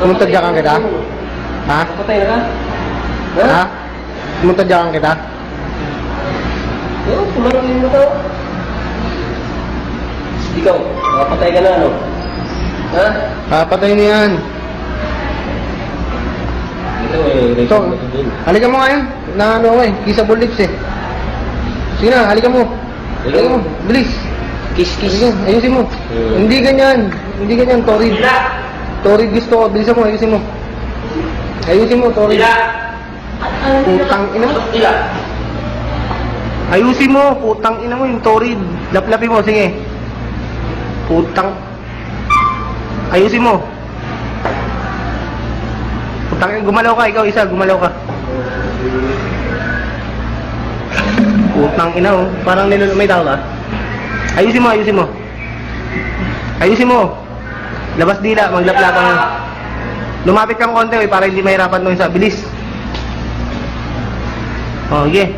Tumutadyakan kita? Ha? Patay na ka? Ha? Tumutadyakan kita? Oo, tumarangin mo to. Ikaw, nakapatay ka na, ano? Ha? Papatay mo yan. Ito eh, Ito, halika mo ngayon. Na ano eh, kissable lips eh. Sige na, halika mo. Halika mo, bilis. Kiss, kiss. Sige, ayusin mo. Hindi ganyan. Hindi ganyan, Torid. Torid gusto ko. Bilisan mo, ayusin mo. Ayusin mo, Torid. Putang ina mo. Ayusin mo, putang ina mo yung Torid. Laplapin mo, sige. Putang. Ayusin mo. Putang ina, gumalaw ka, ikaw isa, gumalaw ka. Putang ina oh, parang may tao ka. Ayusin mo, ayusin mo. Ayusin mo. Labas dila, maglaplapan mo. Lumapit kang konti eh, para hindi mahirapan mo isa. Bilis. Oh, sige.